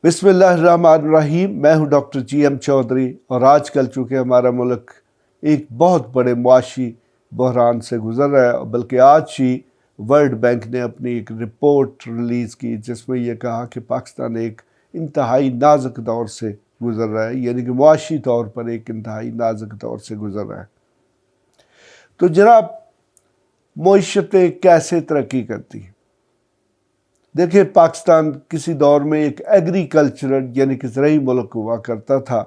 बिस्मिल्लाहिर्रहमानिर्रहीम। मैं हूं डॉक्टर GM चौधरी और आज कल चूँकि हमारा मुल्क एक बहुत बड़े मुआशी बहरान से गुज़र रहा है, बल्कि आज ही वर्ल्ड बैंक ने अपनी एक रिपोर्ट रिलीज़ की जिसमें यह कहा कि पाकिस्तान एक इंतहाई नाजुक दौर से गुज़र रहा है, यानी कि मुआशी तौर पर एक इंतहाई नाजुक दौर से गुज़र रहा है। तो जनाब, मईशतें कैसे तरक्की करती हैं? देखिए, पाकिस्तान किसी दौर में एक एग्रीकल्चरल यानी कि ज़रई मुल्क हुआ करता था,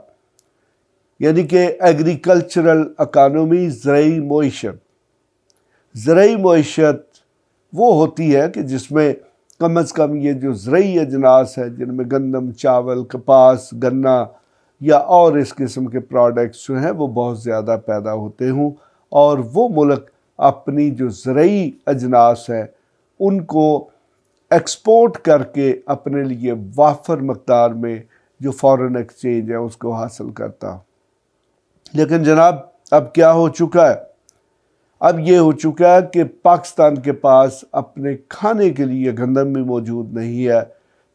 यानी कि एग्रीकल्चरल इकानमी, ज़रई मईशत। ज़रई मईशत वो होती है कि जिसमें कम अज़ कम ये जो ज़रई अजनास है, जिनमें गंदम, चावल, कपास, गन्ना या और इस किस्म के प्रोडक्ट्स जो हैं वो बहुत ज़्यादा पैदा होते हों, और वो मुल्क अपनी जो ज़रई अजनास है उनको एक्सपोर्ट करके अपने लिए वाफर मकदार में जो फॉरेन एक्सचेंज है उसको हासिल करता। लेकिन जनाब, अब क्या हो चुका है? अब ये हो चुका है कि पाकिस्तान के पास अपने खाने के लिए गंदम भी मौजूद नहीं है।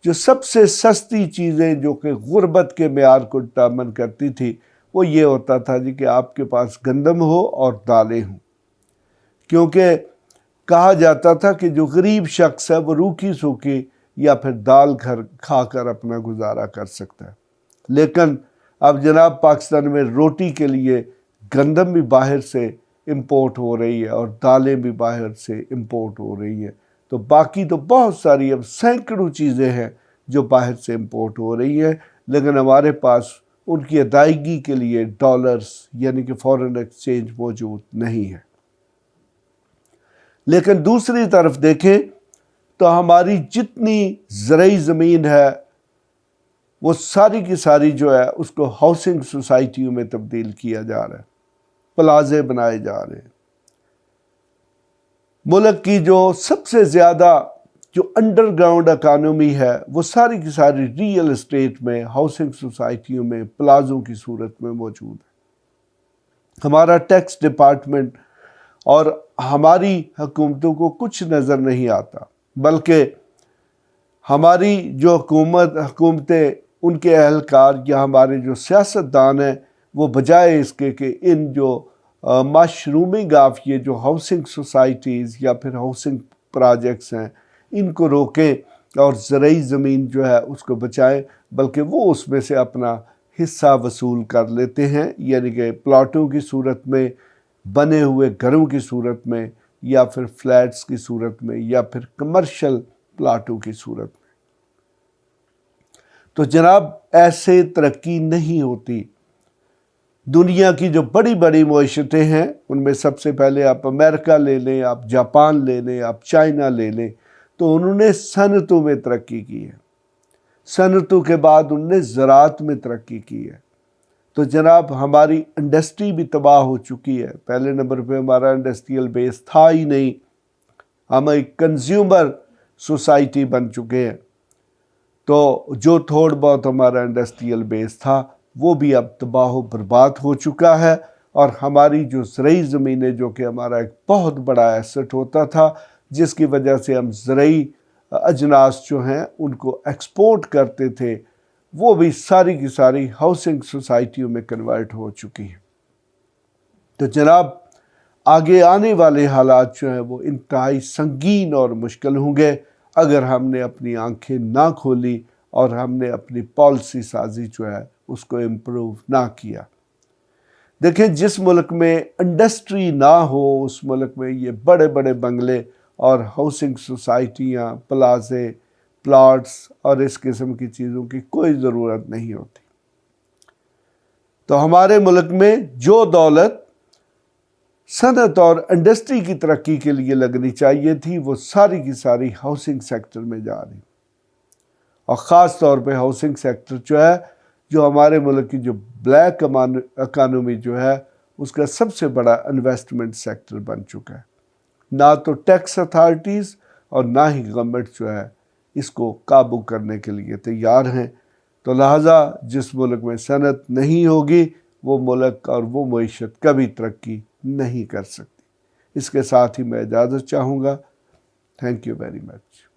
जो सबसे सस्ती चीज़ें जो कि गुर्बत के मेयार को डिटरमिन करती थी वो ये होता था जी कि आपके पास गंदम हो और दालें हों, क्योंकि कहा जाता था कि जो गरीब शख्स है वो रूखी सूखी या फिर दाल घर खाकर अपना गुजारा कर सकता है। लेकिन अब जनाब, पाकिस्तान में रोटी के लिए गंदम भी बाहर से इंपोर्ट हो रही है और दालें भी बाहर से इंपोर्ट हो रही हैं। तो बाकी तो बहुत सारी अब सैकड़ों चीज़ें हैं जो बाहर से इंपोर्ट हो रही हैं, लेकिन हमारे पास उनकी अदायगी के लिए डॉलर्स यानी कि फॉरेन एक्सचेंज मौजूद नहीं है। लेकिन दूसरी तरफ देखें तो हमारी जितनी ज़रई ज़मीन है वो सारी की सारी जो है उसको हाउसिंग सोसाइटियों में तब्दील किया जा रहा है, प्लाजे बनाए जा रहे हैं। मुल्क की जो सबसे ज़्यादा जो अंडरग्राउंड इकानमी है वो सारी की सारी रियल एस्टेट में, हाउसिंग सोसाइटियों में, प्लाजों की सूरत में मौजूद है। हमारा टैक्स डिपार्टमेंट और हमारी हुकूमतों को कुछ नज़र नहीं आता, बल्कि हमारी जो हुकूमतें, उनके अहलकार या हमारे जो सियासतदान हैं वो बजाय इसके कि इन जो मशरूमिंग ऑफ ये जो हाउसिंग सोसाइटीज़ या फिर हाउसिंग प्रोजेक्ट्स हैं इनको रोकें और ज़रई ज़मीन जो है उसको बचाएं, बल्कि वो उसमें से अपना हिस्सा वसूल कर लेते हैं, यानी कि प्लाटों की सूरत में, बने हुए घरों की सूरत में, या फिर फ्लैट्स की सूरत में, या फिर कमर्शियल प्लाटों की सूरत में। तो जनाब, ऐसे तरक्की नहीं होती। दुनिया की जो बड़ी बड़ी मईशतें हैं उनमें सबसे पहले आप अमेरिका ले लें, आप जापान ले लें, आप चाइना ले लें, तो उन्होंने सनतों में तरक्की की है। सनतों के बाद उन्होंने ज़राअत में तरक्की की है। तो जनाब, हमारी इंडस्ट्री भी तबाह हो चुकी है। पहले नंबर पे हमारा इंडस्ट्रियल बेस था ही नहीं, हम एक कंज्यूमर सोसाइटी बन चुके हैं। तो जो थोड़ा बहुत हमारा इंडस्ट्रियल बेस था वो भी अब तबाह बर्बाद हो चुका है, और हमारी जो ज़रई ज़मीनें जो कि हमारा एक बहुत बड़ा एसेट होता था, जिसकी वजह से हम ज़रई अजनास जो हैं उनको एक्सपोर्ट करते थे, वो भी सारी की सारी हाउसिंग सोसाइटियों में कन्वर्ट हो चुकी है। तो जनाब, आगे आने वाले हालात जो हैं वो इंतहाई संगीन और मुश्किल होंगे अगर हमने अपनी आंखें ना खोली और हमने अपनी पॉलिसी साजी जो है उसको इम्प्रूव ना किया। देखें, जिस मुल्क में इंडस्ट्री ना हो उस मुल्क में ये बड़े बड़े बंगले और हाउसिंग सोसाइटियाँ, प्लाजे, प्लॉट्स और इस किस्म की चीज़ों की कोई ज़रूरत नहीं होती। तो हमारे मुल्क में जो दौलत सनत और इंडस्ट्री की तरक्की के लिए लगनी चाहिए थी वो सारी की सारी हाउसिंग सेक्टर में जा रही, और ख़ास तौर पे हाउसिंग सेक्टर जो है, जो हमारे मुल्क की जो ब्लैक इकानमी जो है उसका सबसे बड़ा इन्वेस्टमेंट सेक्टर बन चुका है। ना तो टैक्स अथॉरिटीज़ और ना ही गवर्नमेंट जो है इसको काबू करने के लिए तैयार हैं। तो लिहाजा जिस मुल्क में सनत नहीं होगी वो मुल्क और वो मईशत कभी तरक्की नहीं कर सकती। इसके साथ ही मैं इजाज़त चाहूँगा। Thank you very much.